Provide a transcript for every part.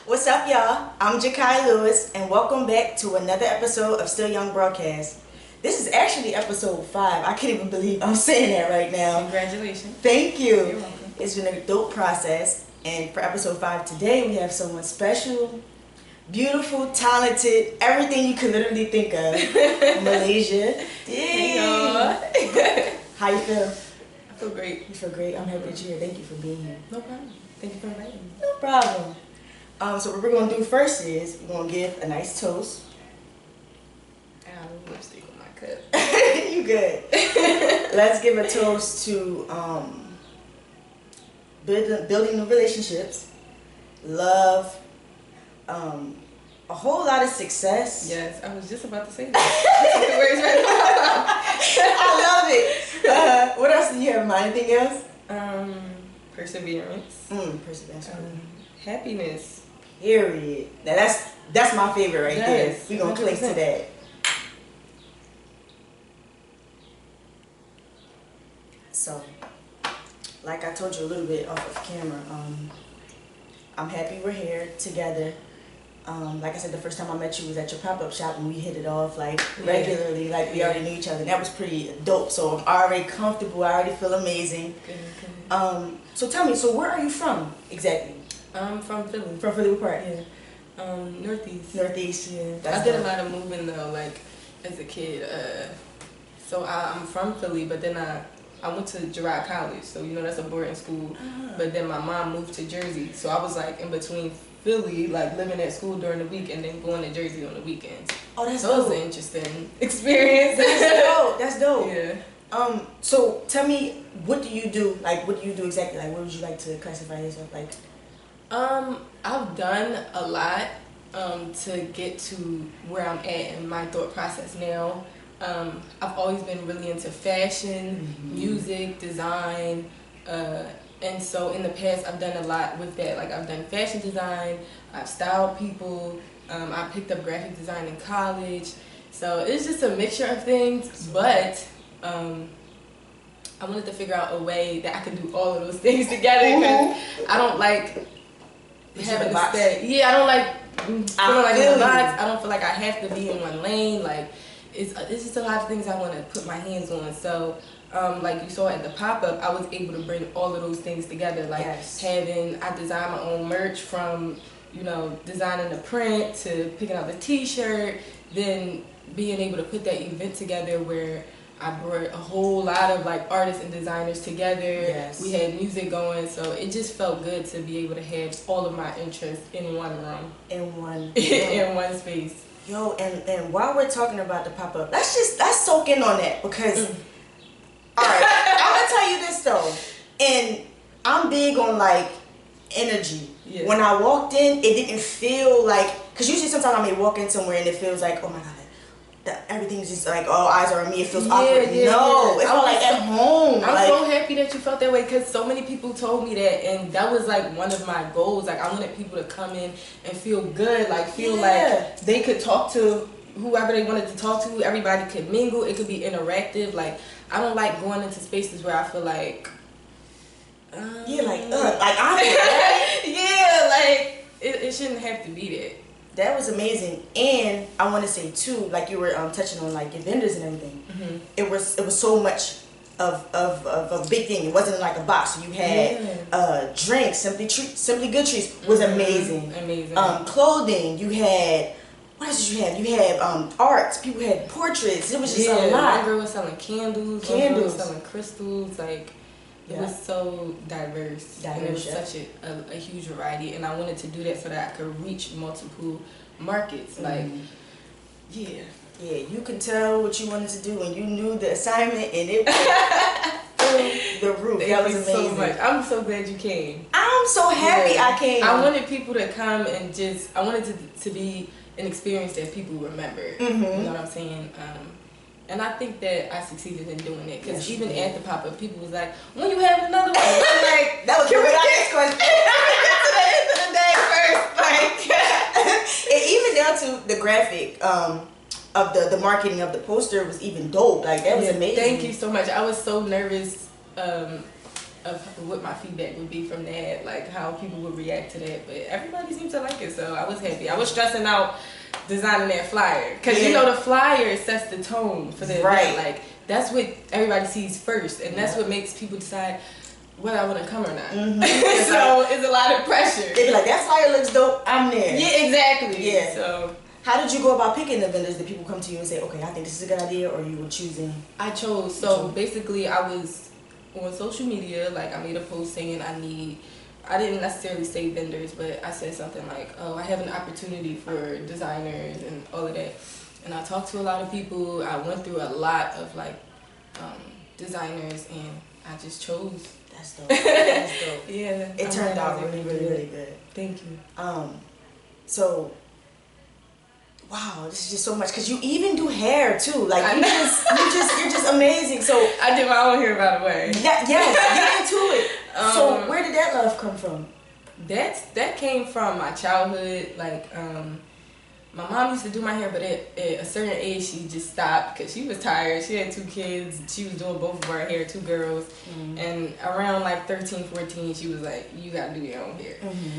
What's up, y'all? I'm Jakai Lewis, and welcome back to another episode of Still Young Broadcast. This is actually episode 5. I can't even believe I'm saying that right now. Congratulations. Thank you. You're welcome. It's been a dope process, and for episode 5 today, we have someone special, beautiful, talented, everything you could literally think of. Melasia. Hey, y'all. How you feel? I feel great. You feel great? I'm happy that you're here. Thank you for being here. No problem. Thank you for inviting me. No problem. So what we're going to do first is we're going to give a nice toast. I have lipstick on my cup. You good. Let's give a toast to building new relationships, love, a whole lot of success. Yes, I was just about to say that. The words right I love it. What else do you have in mind? Anything else? now. Perseverance. Perseverance. Happiness. Period. Now that's my favorite right there. Yes, We're going to cling to 100%. that. So, like I told you a little bit off of camera, I'm happy we're here together. Like I said, the first time I met you was at your pop-up shop and we hit it off like regularly, like we already knew each other. And that was pretty dope. So I'm already comfortable. I already feel amazing. Good. So tell me, so where are you from exactly? I'm from Philly. From Philly, what part? Yeah. Northeast. Northeast. Yeah. That's I did a dope. lot of moving though, like as a kid. So I'm from Philly, but then I went to Girard College, so you know that's a boarding school. But then my mom moved to Jersey, so I was like in between Philly, like living at school during the week and then going to Jersey on the weekends. Oh, that's So it was dope. an interesting experience. That's dope. That's dope. Yeah. So tell me, what do you do? Like, what do you do exactly? Like, what would you like to classify yourself like? I've done a lot to get to where I'm at in my thought process now. I've always been really into fashion, music, design, and so in the past I've done a lot with that. Like I've done fashion design, I've styled people, I picked up graphic design in college. So it's just a mixture of things, but I wanted to figure out a way that I could do all of those things together because I don't like having to stay. Yeah, I don't like feeling like in a box. I don't feel like I have to be in one lane. Like it's just a lot of things I want to put my hands on. So like you saw at the pop-up, I was able to bring all of those things together. Like I designed my own merch from, you know, designing the print to picking out the t-shirt, then being able to put that event together where I brought a whole lot of like artists and designers together. Yes. We had music going, so it just felt good to be able to have all of my interests in one room. In one. In one space. Yo, and while we're talking about the pop-up, let's soak in on that because, alright, I'm gonna tell you this though, and I'm big on like energy. Yeah. When I walked in, it didn't feel like, because usually sometimes I may walk in somewhere and it feels like, oh my god, everything's just like all eyes are on me. It feels awkward. No, it felt like at home. I'm so happy that you felt that way because so many people told me that, and that was like one of my goals. Like I wanted people to come in and feel good, like feel like they could talk to whoever they wanted to talk to. Everybody could mingle. It could be interactive. Like I don't like going into spaces where I feel like like awkward. Yeah, like it shouldn't have to be that. That was amazing, and I want to say too, like you were touching on like your vendors and everything. It was so much of a big thing. It wasn't like a box. You had drinks, simply good treats was amazing. Amazing. Clothing. You had what else did you have? You had art. People had portraits. It was just a lot. One girl was selling candles. One girl was selling crystals. Like. It was so diverse. And it was such a huge variety, and I wanted to do that so that I could reach multiple markets. Like, yeah, you could tell what you wanted to do, and you knew the assignment, and it was through the roof. That was amazing. So much. I'm so glad you came. I'm so happy I came. I wanted people to come and I wanted to be an experience that people remember. You know what I'm saying? And I think that I succeeded in doing it because even at the pop-up, people was like, "When you having another one?" I'm like, that was can we my get next question. to the end of the day first? Like, and even down to the graphic of the marketing of the poster was even dope. Like that was amazing. Thank you so much. I was so nervous of what my feedback would be from that, like how people would react to that. But everybody seemed to like it, so I was happy. I was stressing out designing that flyer because you know the flyer sets the tone for the event. Like that's what everybody sees first, and that's what makes people decide whether I want to come or not. So it's a lot of pressure. They be like, that flyer looks dope, I'm there. Yeah, exactly. Yeah. So how did you go about picking the vendors? Did people come to you and say, okay, I think this is a good idea, or you were choosing? I chose. So basically, I was on social media. Like I made a post saying I didn't necessarily say vendors, but I said something like, oh, I have an opportunity for designers and all of that. And I talked to a lot of people. I went through a lot of like designers, and I just chose. That's dope. That's dope. Yeah. It turned out really, really, really good. Thank you. So, wow, this is just so much. Cause you even do hair too. Like you're just amazing. So I did my own hair, by the way. Yes, get into it. So where did that love come from? That came from my childhood. Like my mom used to do my hair, but at a certain age she just stopped because she was tired. She had 2 kids. She was doing both of our hair, 2 girls. And around like 13, 14, she was like, you gotta do your own hair.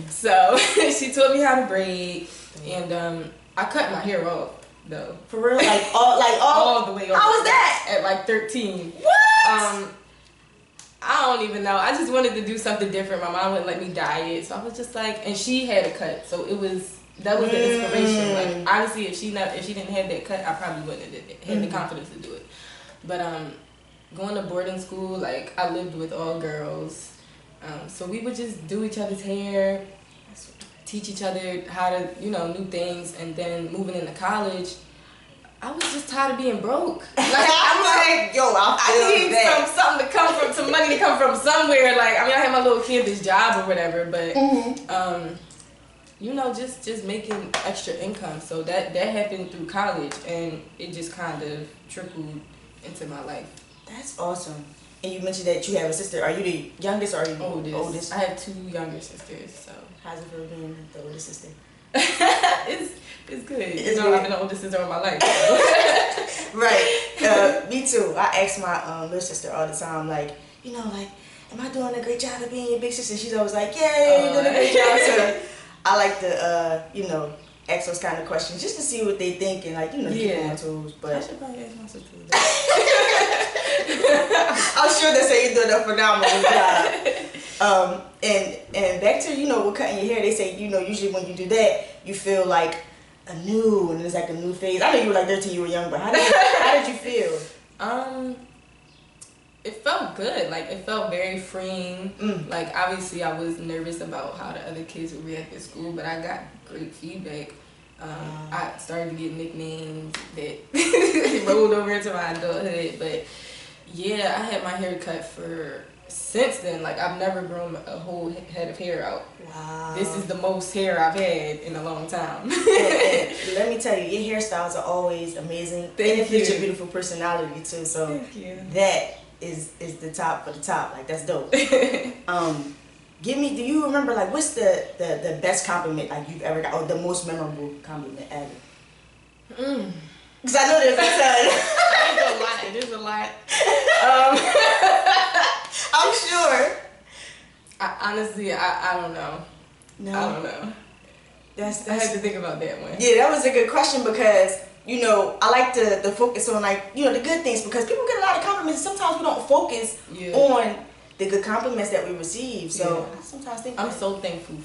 So she taught me how to braid, and I cut my hair off though. For real? Like all the way off. How was that? At like 13. What? I don't even know. I just wanted to do something different. My mom wouldn't let me dye it, so I was just like, and she had a cut, so that was the inspiration. Like honestly, if she didn't have that cut, I probably wouldn't have had the confidence to do it. But going to boarding school, like I lived with all girls, so we would just do each other's hair, teach each other how to new things, and then moving into college, I was just tired of being broke. Like I'm like, yo, I need something to come from, some money to come from somewhere. Like I had my little campus job or whatever, but just making extra income. So that happened through college, and it just kind of trickled into my life. That's awesome. And you mentioned that you have a sister. Are you the youngest or are you the oldest? I have 2 younger sisters. So how's it feel being the oldest sister? It's good. I've been the oldest sister all my life. So. Right. Me too. I ask my little sister all the time, like, am I doing a great job of being your big sister? She's always like, yeah, you're doing a great job. So I like to, ask those kind of questions just to see what they think and keep on my toes. But I should probably ask my sister. I'm sure they say you're doing a phenomenal job. And back to with cutting your hair, they say usually when you do that you feel like anew and it's like a new phase. I know you were like 13, you were young, but how did you feel? It felt good. Like it felt very freeing. Like obviously I was nervous about how the other kids would react at school, but I got great feedback. I started to get nicknames that rolled over into my adulthood, but yeah, I had my hair cut since then. Like I've never grown a whole head of hair out. Wow. This is the most hair I've had in a long time. and let me tell you, your hairstyles are always amazing. Thank and you. It's your beautiful personality too. So thank you. That is the top of the top. Like that's dope. Do you remember what's the best compliment you've ever got, or the most memorable compliment ever? Because I know there's a ton. There's a lot. I'm sure. Honestly, I don't know. No. I don't know. That's I had to think about that one. Yeah, that was a good question because I like to focus on the good things because people get a lot of compliments. Sometimes we don't focus on the good compliments that we receive. So I sometimes think I'm so thankful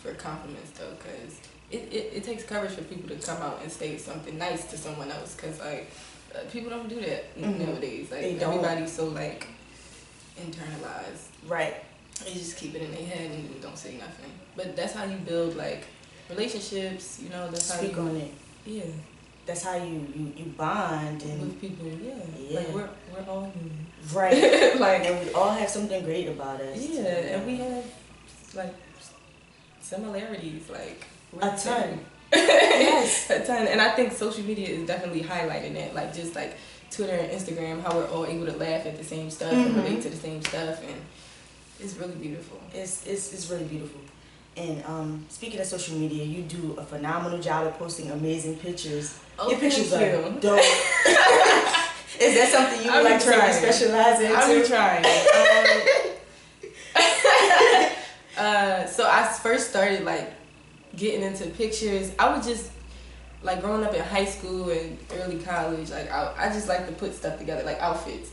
for compliments though, because it takes courage for people to come out and say something nice to someone else, because people don't do that nowadays. Like everybody's so internalized. Right. They just keep it in their head and don't say nothing. But that's how you build relationships. That's Speak how you, on it. Yeah. That's how you bond and with people. Yeah. We're all human. Right. And we all have something great about us. Yeah, and we have similarities. A ton. Yes. A ton. And I think social media is definitely highlighting that. Just Twitter and Instagram, how we're all able to laugh at the same stuff and relate to the same stuff, and it's really beautiful. It's really beautiful. And speaking of social media, you do a phenomenal job of posting amazing pictures. Oh, your pictures thank are you. dope. Is that something you would like to specialize in? I'm trying. So I first started like getting into pictures. I would just like growing up in high school and early college. Like I just like to put stuff together, like outfits.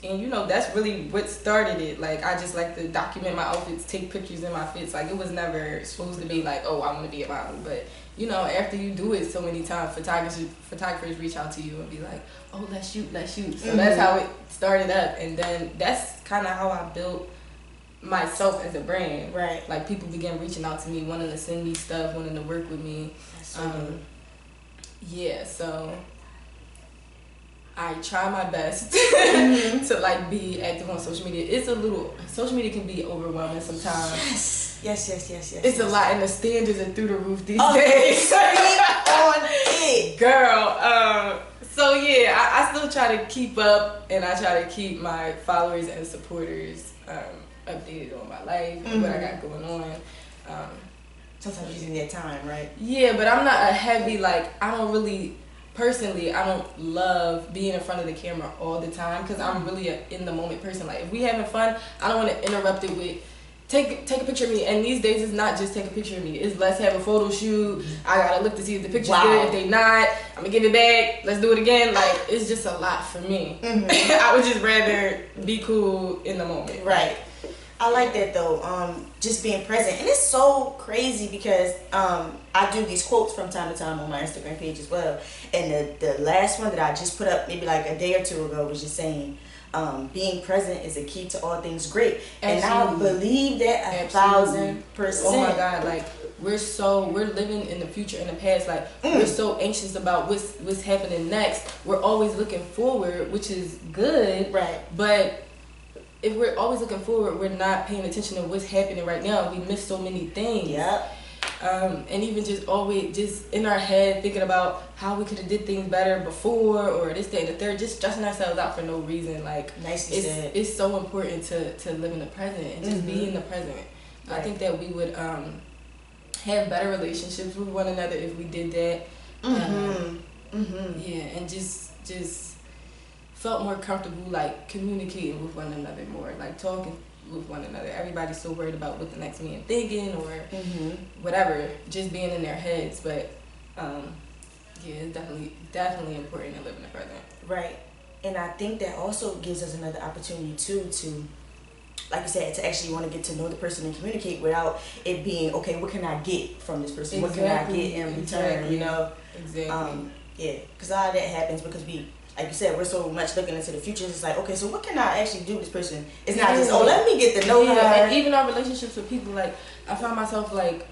And you know, that's really what started it. Like I just like to document my outfits, take pictures in my fits. Like it was never supposed to be like, oh, I want to be a model. But you know, after you do it so many times, photographers reach out to you and be like, oh, let's shoot. So that's how it started up. And then that's kind of how I built myself as a brand. Right. Like people began reaching out to me, wanting to send me stuff, wanting to work with me. That's so good. Yeah, so I try my best to like be active on social media. Social media can be overwhelming sometimes. Yes. It's a lot, and the standards are through the roof these Oh, days. on it, girl. So yeah, I still try to keep up, and I try to keep my followers and supporters updated on my life and what I got going on. Sometimes using their time, right? Yeah, but I'm not a heavy like. Personally, I don't love being in front of the camera all the time because I'm really a in the moment person. Like if we having fun, I don't want to interrupt it with take a picture of me. And these days it's not just take a picture of me. It's let's have a photo shoot. I gotta look to see if the picture's good. If they not, I'm gonna give it back. Let's do it again. Like it's just a lot for me. I would just rather be cool in the moment. Right. I like that though, just being present. And it's so crazy because I do these quotes from time to time on my Instagram page as well. And the last one that I just put up maybe like a day or two ago was just saying, being present is a key to all things great. Absolutely. And I believe that 1,000%. Oh my God, like we're living in the future and the past. Like we're so anxious about what's happening next. We're always looking forward, which is good. Right. But if we're always looking forward, we're not paying attention to what's happening right now. We miss so many things. Yep. And even just always just in our head thinking about how we could have did things better before or this, that, and the third, just stressing ourselves out for no reason. Like Nicely said. It's so important to live in the present and just be in the present. Right. I think that we would have better relationships with one another if we did that. Yeah, and just felt more comfortable like communicating with one another more, like talking with one another. Everybody's so worried about what the next man thinking or whatever, just being in their heads. But yeah, it's definitely important to live in the present. Right. And I think that also gives us another opportunity too to, like you said, to actually want to get to know the person and communicate without it being, okay, what can I get from this person? Exactly. What can I get in return? You know? Exactly. Yeah, because a lot of that happens because we, like you said, we're so much looking into the future. It's like, okay, so what can I actually do with this person? It's not just, oh, let me get to know her. And even our relationships with people, like, I find myself, like,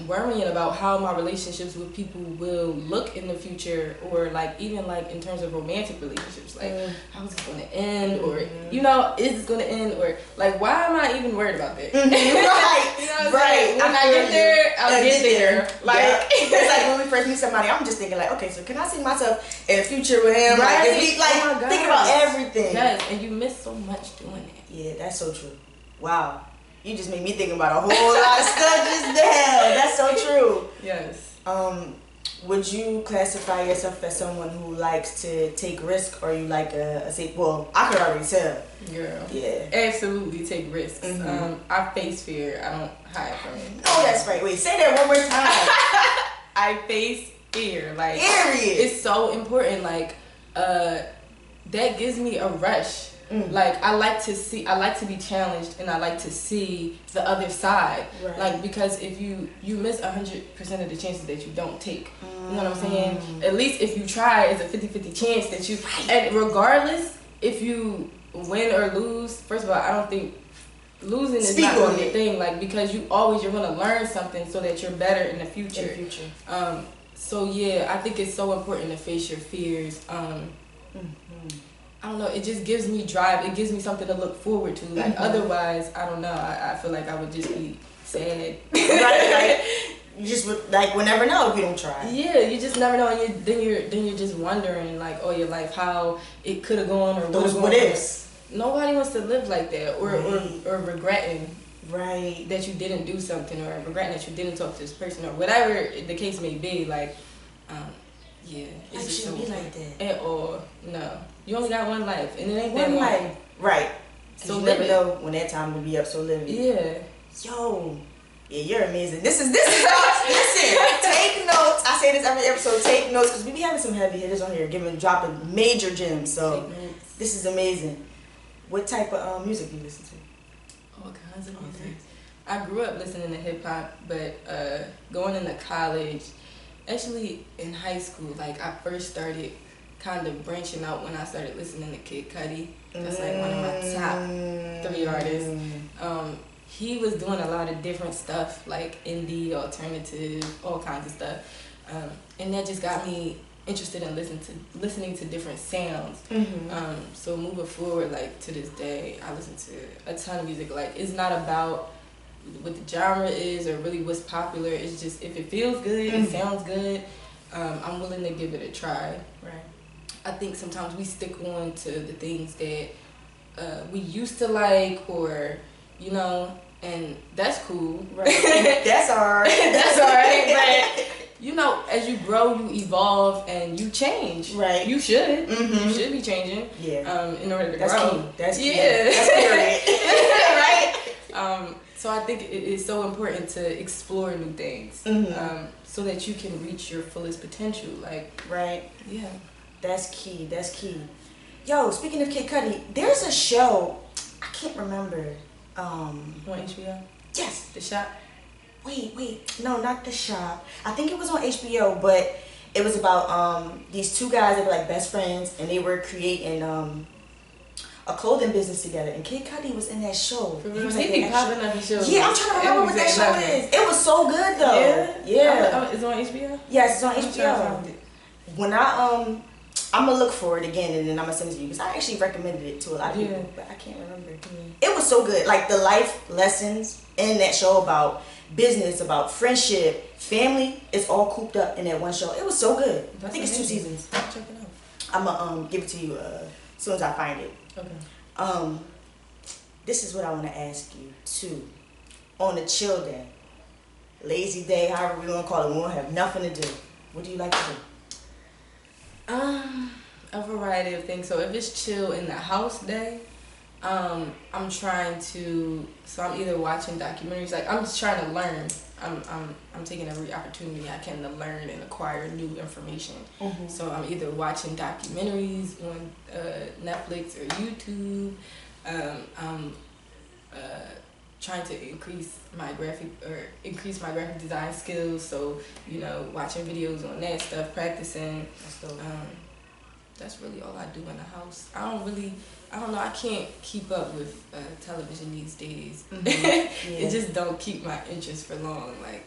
worrying about how my relationships with people will look in the future, or, like, even, like, in terms of romantic relationships. Like, how is this going to end? Or, you know, is this going to end? Or, like, why am I even worried about that? Right. You know what I'm saying? When I get there, I'll get there. Like, it's like when we first meet somebody, I'm just thinking like, okay, so can I see myself in the future with him? Right. Like, we, like think about everything. Yes, and you miss so much doing that. Yeah, that's so true. Wow. You just made me think about a whole lot of stuff just now. That's so true. Yes. Would you classify yourself as someone who likes to take risk, or you like a safe? Well, I could already tell. Girl. Yeah. Absolutely take risks. I face fear. I don't hide from it. Oh, that's right. Wait, say that one more time. I face fear. Like, period. It's so important. Like, that gives me a rush. Like, I like to be challenged, and I like to see the other side. Right. Like, because if you miss 100% of the chances that you don't take. You know what I'm saying? At least if you try, it's a 50-50 chance that you, and regardless if you win or lose, first of all, I don't think losing is not really a thing. Like, because you're gonna learn something so that you're better in the future. So yeah, I think it's so important to face your fears. I don't know, it just gives me drive. It gives me something to look forward to. Like, otherwise, I don't know, I feel like I would just be sad. Right. You just like we'll never know if you don't try. Yeah, you just never know, and then you're just wondering like all your life how it could have gone, or those what ifs. Nobody wants to live like that, or regretting that you didn't do something, or regretting that you didn't talk to this person, or whatever the case may be. Like, yeah, it shouldn't be like that at all. No, you only got one life, and it ain't one that life. Right. So you never know when that time will be up so living. Yeah. Yo. Yeah, you're amazing. This is listen, take notes. I say this every episode, take notes, because we be having some heavy hitters on here, dropping major gems. So this is amazing. What type of music do you listen to? All kinds of music. I grew up listening to hip hop, but going into college, actually in high school, like I first started kind of branching out when I started listening to Kid Cudi. That's like one of my top 3 artists. He was doing a lot of different stuff, like indie, alternative, all kinds of stuff. And that just got me interested in listening to different sounds. So moving forward, like to this day, I listen to a ton of music. Like it's not about what the genre is or really what's popular. It's just if it feels good, it sounds good, I'm willing to give it a try. Right. I think sometimes we stick on to the things that we used to like, or you know, and that's cool. Right. That's alright. That's alright. But you know, as you grow, you evolve and you change. Right. You should. You should be changing. Yeah. In order to that's grow. Key. That's key. Yeah. That's period. Right. So I think it is so important to explore new things, so that you can reach your fullest potential. Like. Right. Yeah. That's key. That's key. Yo, speaking of Kid Cudi, there's a show I can't remember. On HBO? Yes. The Shop? Wait. No, not The Shop. I think it was on HBO, but it was about these 2 guys that were like best friends, and they were creating a clothing business together. And Kid Cudi was in that show. He was like popping up in shows. Yeah, I'm trying to remember what that show is. It was so good though. Yeah. It's on HBO? Yes, it's on HBO. When I'm gonna look for it again, and then I'm gonna send it to you, because I actually recommended it to a lot of people, but I can't remember. It was so good, like the life lessons in that show about business, about friendship, family. It's all cooped up in that one show. It was so good. I think it's 2 seasons. Check it out. I'm gonna give it to you as soon as I find it. Okay. This is what I want to ask you too. On a chill day, lazy day, however we gonna call it, we won't have nothing to do. What do you like to do? A variety of things. So if it's chill in the house day, I'm trying to. So I'm either watching documentaries. Like I'm just trying to learn. I'm taking every opportunity I can to learn and acquire new information. So I'm either watching documentaries on Netflix or YouTube. I'm trying to increase my graphic design skills. So you know, watching videos on that stuff, practicing. That's really all I do in the house. I don't know, I can't keep up with television these days. It just don't keep my interest for long, like,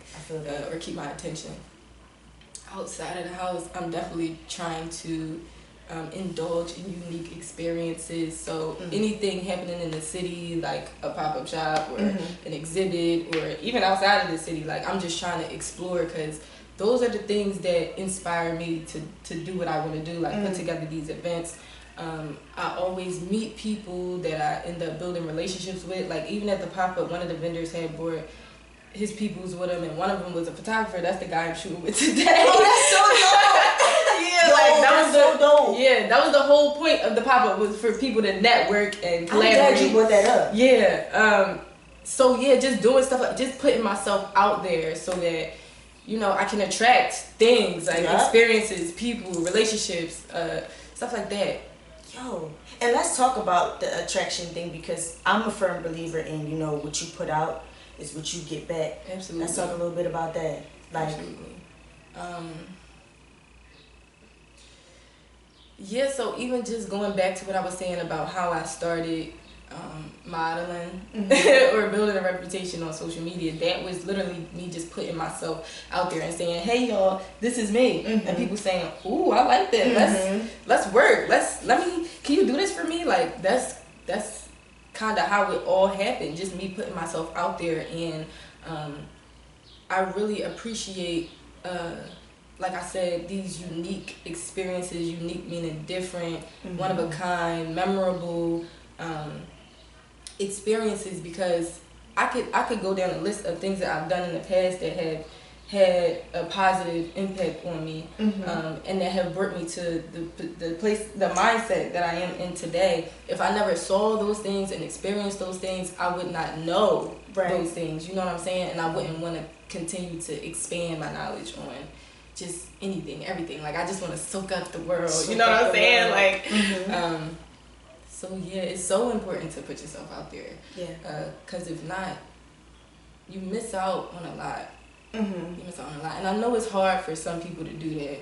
or keep my attention. Outside of the house, I'm definitely trying to indulge in unique experiences. So anything happening in the city, like a pop-up shop or an exhibit, or even outside of the city, like I'm just trying to explore, because those are the things that inspire me to do what I want to do, like put together these events. I always meet people that I end up building relationships with. Like even at the pop-up, one of the vendors had brought his peoples with him, and one of them was a photographer. That's the guy I'm shooting with today. Oh, that's so dope! That was so dope. Yeah, that was the whole point of the pop-up, was for people to network and collaborate. I'm glad you brought that up. Yeah. So yeah, just doing stuff like, just putting myself out there so that, you know, I can attract things like experiences, people, relationships, stuff like that. Yo, and let's talk about the attraction thing, because I'm a firm believer in, you know, what you put out is what you get back. Absolutely. Let's talk a little bit about that. Like, absolutely. Yeah, so even just going back to what I was saying about how I started modeling or building a reputation on social media, that was literally me just putting myself out there and saying, hey y'all, this is me. And people saying, ooh, I like that. Let's work. Can you do this for me? Like that's kind of how it all happened. Just me putting myself out there, and I really appreciate like I said, these unique experiences, unique meaning different, one of a kind, memorable experiences, because I could go down a list of things that I've done in the past that have had a positive impact on me, and that have brought me to the place, the mindset that I am in today. If I never saw those things and experienced those things, I would not know those things. You know what I'm saying? And I wouldn't want to continue to expand my knowledge on just anything, everything. Like I just want to soak up the world. You know what I'm saying? Like, so yeah, it's so important to put yourself out there. Yeah. Because if not, you miss out on a lot. You miss out on a lot. And I know it's hard for some people to do that.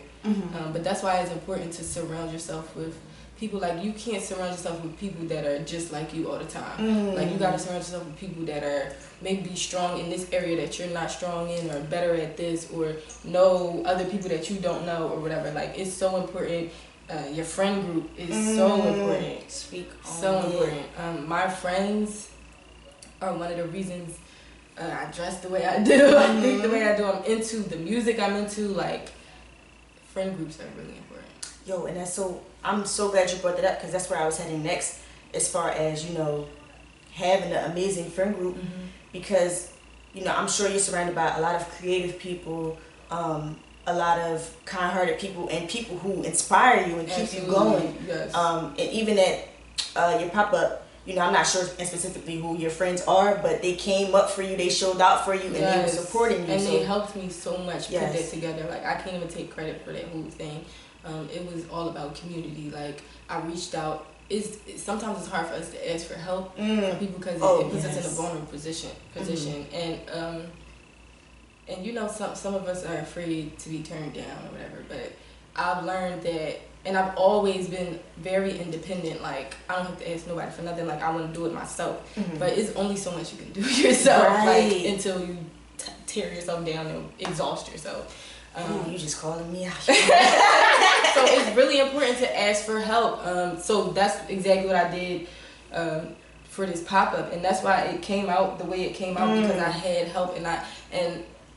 But that's why it's important to surround yourself with people. Like, you can't surround yourself with people that are just like you all the time. Like, you got to surround yourself with people that are maybe strong in this area that you're not strong in, or better at this, or know other people that you don't know, or whatever. Like, it's so important. Your friend group is so important. Speak on so important. My friends are one of the reasons I dress the way I do. I think the way I do. I'm into the music I'm into. Like, friend groups are really important. Yo, and that's so, I'm so glad you brought that up, because that's where I was heading next, as far as, you know, having an amazing friend group. Because, you know, I'm sure you're surrounded by a lot of creative people, a lot of kind-hearted people, and people who inspire you and keep you going. Yes. And even at your pop-up, you know, I'm not sure specifically who your friends are, but they came up for you, they showed out for you, and they were supporting you. And they helped me so much put that together. Like, I can't even take credit for that whole thing. It was all about community. Like, I reached out. Sometimes it's hard for us to ask for help from people, because it puts us in a vulnerable position. And you know, some of us are afraid to be turned down or whatever. But I've learned that. And I've always been very independent. Like, I don't have to ask nobody for nothing. Like, I want to do it myself. But it's only so much you can do yourself, like, until you tear yourself down and exhaust yourself. You just calling me out. So it's really important to ask for help. So that's exactly what I did for this pop-up. And that's why it came out the way it came out, because I had help. And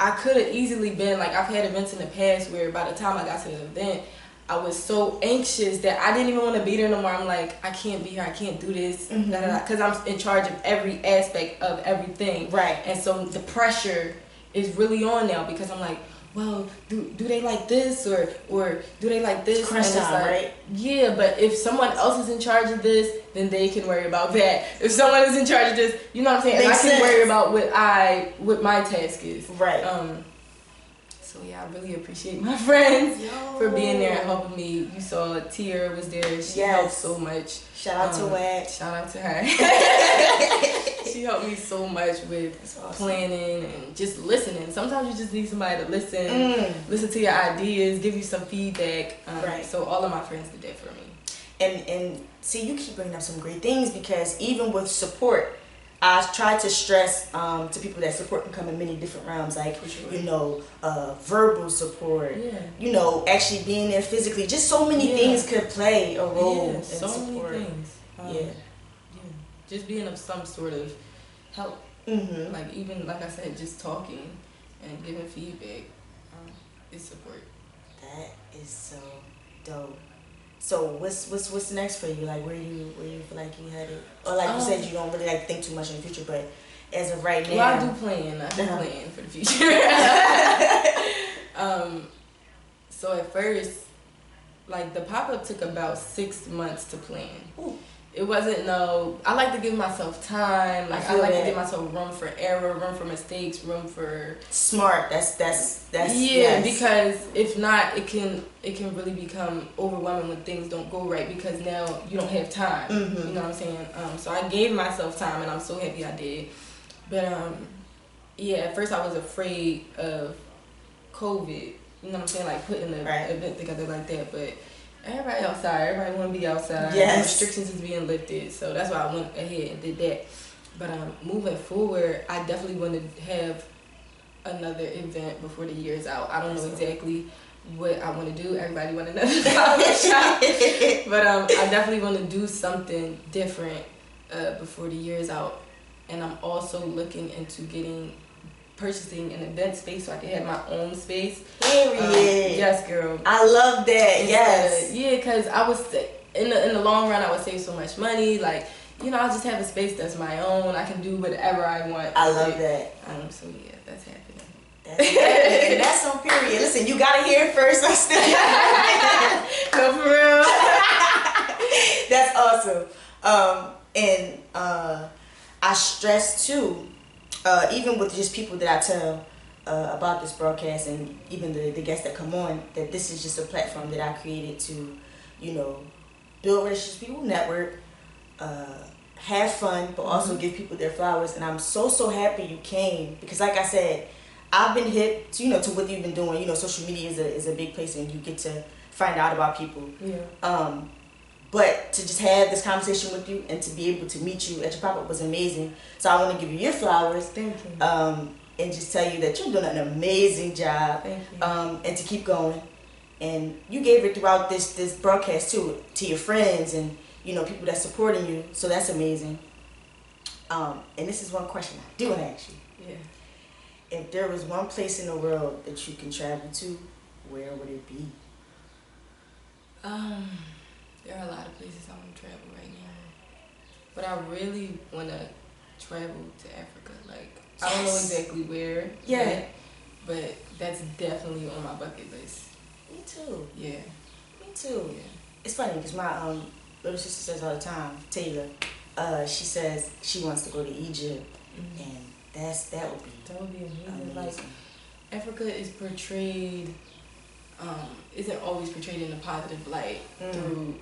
I could have easily been, like, I've had events in the past where by the time I got to the event, I was so anxious that I didn't even want to be there no more. I'm like, I can't be here, I can't do this, because I'm in charge of every aspect of everything. Right. And so the pressure is really on now, because I'm like, well, do they like this, or do they like this? Crunch time, like, right? Yeah, but if someone else is in charge of this, then they can worry about that. If someone is in charge of this, you know what I'm saying? I can worry about what my task is. Right. So yeah, I really appreciate my friends for being there and helping me. You saw Tia was there. She helped so much. Shout out to Wag. Shout out to her. She helped me so much with planning and just listening. Sometimes you just need somebody to listen to your ideas, give you some feedback. So all of my friends did that for me. And see, you keep bringing up some great things, because even with support, I try to stress to people that support can come in many different realms, like, you know, verbal support, you know, actually being there physically. Just so many things could play a role in so support. Many things. Just being of some sort of help. Like, even, like I said, just talking and giving feedback is support. That is so dope. So what's next for you? Like, where you feel like you headed? Or like you said, you don't really like think too much in the future, but as of right now. Well, I do plan for the future. So at first, like, the pop-up took about 6 months to plan. Ooh. It wasn't I like to give myself time. Like, I like to give myself room for error, room for mistakes, room for smart. That's because if not, it can really become overwhelming when things don't go right, because now you don't have time. You know what I'm saying? So I gave myself time, and I'm so happy I did. But at first I was afraid of COVID. You know what I'm saying? Like, putting the event together like that, but everybody outside. Everybody want to be outside. Restrictions is being lifted, so that's why I went ahead and did that. But moving forward, I definitely want to have another event before the year is out. I don't know exactly what I want to do. Everybody want another shop, but I definitely want to do something different before the year is out. And I'm also looking into purchasing an event space so I can have my own space. Period. Yes, girl. I love that. Because I was in the long run, I would save so much money. Like, you know, I'll just have a space that's my own. I can do whatever I want. I love that. So yeah, that's happening. And that's on period. Listen, you gotta hear it first. I'm still No, for real. That's awesome. And I stress too, even with just people that I tell about this broadcast, and even the guests that come on, that this is just a platform that I created to, build relationships, people network, have fun, but also give people their flowers. And I'm so happy you came, because like I said, I've been hip to, to what you've been doing. Social media is a big place, and you get to find out about people. Yeah. But to just have this conversation with you and to be able to meet you at your pop-up was amazing. So I want to give you your flowers. Thank you. And just tell you that you're doing an amazing job. Thank you. And to keep going. And you gave it throughout this broadcast too, to your friends and people that's supporting you. So that's amazing. And this is one question I do want to ask you. Yeah. If there was one place in the world that you can travel to, where would it be? There are a lot of places I want to travel right now, but I really want to travel to Africa. Like, I don't know exactly where yet, but that's definitely on my bucket list. Me too. Yeah. Me too. Yeah. It's funny because my little sister says all the time, Taylor, she says she wants to go to Egypt, and that would be amazing. Like, Africa is portrayed, isn't always portrayed in a positive light through,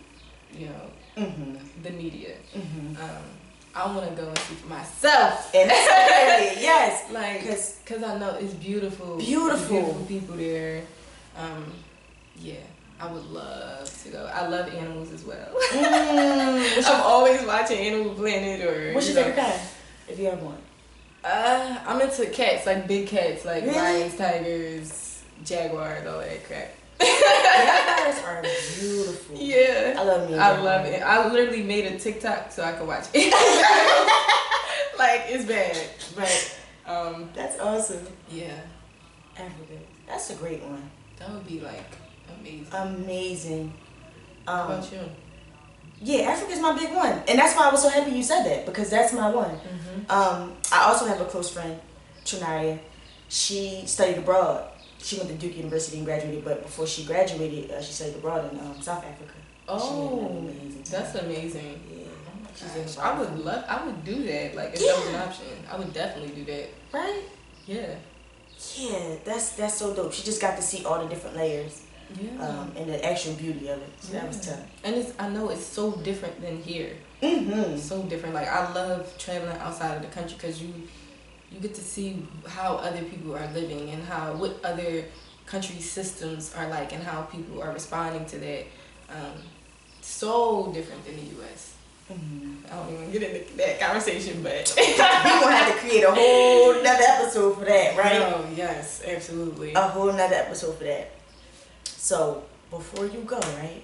the media. I want to go and see for myself. And yes, like, cause I know it's beautiful. Beautiful people there. Yeah, I would love to go. I love animals as well. I'm always watching Animal Planet or. What's your favorite kind? If you have one. I'm into cats, like big cats, like really? lions, tigers, jaguars, all that crap. Jaguars are beautiful. Yeah. I love me. I love it. I literally made a TikTok so I could watch it. Like, it's bad. But that's awesome. Yeah. Africa. That's a great one. That would be like amazing. Amazing. How about you? Yeah, Africa's my big one. And that's why I was so happy you said that, because that's my one. I also have a close friend, Trinaria. She studied abroad. She went to Duke University and graduated, but before she graduated, she studied abroad in South Africa. Oh, that's amazing. Yeah. I would do that. Like, if that was an option, I would definitely do that. Right? Yeah. Yeah, that's so dope. She just got to see all the different layers. Yeah. And the actual beauty of it. So that was tough. And I know it's so different than here. So different. Like, I love traveling outside of the country because you get to see how other people are living and what other country systems are like and how people are responding to that. So different than the U.S. I don't even get into that conversation, but we're gonna have to create a whole nother episode for that, right? Oh yes, absolutely. A whole nother episode for that. So before you go, right,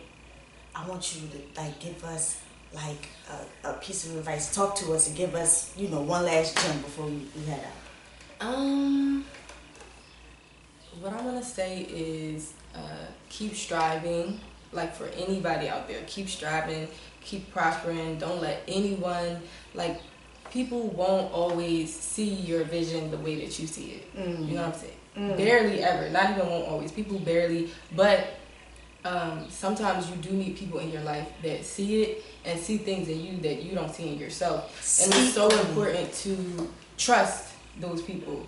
I want you to give us a piece of advice. Talk to us and give us, one last gem before we head out. What I want to say is keep striving. Like, for anybody out there, keep striving, keep prospering. Don't let anyone, people won't always see your vision the way that you see it. You know what I'm saying? Barely ever. Not even won't always. People barely. But sometimes you do need people in your life that see it and see things in you that you don't see in yourself. And it's so important to trust those people.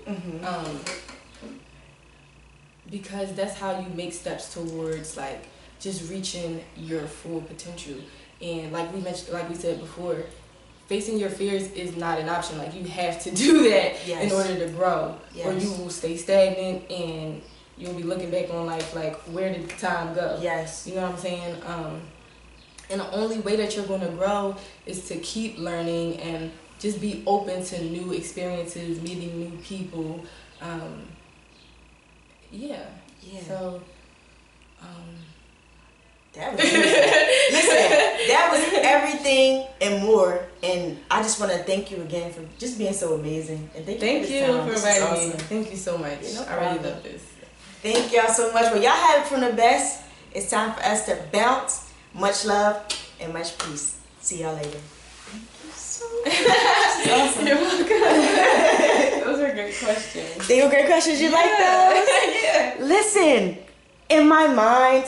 Because that's how you make steps towards, just reaching your full potential. And like we said before, facing your fears is not an option. You have to do that in order to grow. Or you will stay stagnant and you'll be looking back on life where did time go? Yes. You know what I'm saying? And the only way that you're going to grow is to keep learning and just be open to new experiences, meeting new people. So, that was beautiful. Listen, that was everything and more. And I just want to thank you again for just being so amazing. And thank you for inviting me. Thank you so much. No I really love this. Thank y'all so much. Well, y'all have it from the best. It's time for us to bounce. Much love and much peace. See y'all later. Thank you so much. Awesome. You're welcome. those are great questions. They were great questions. You like those? Yeah. Listen, in my mind,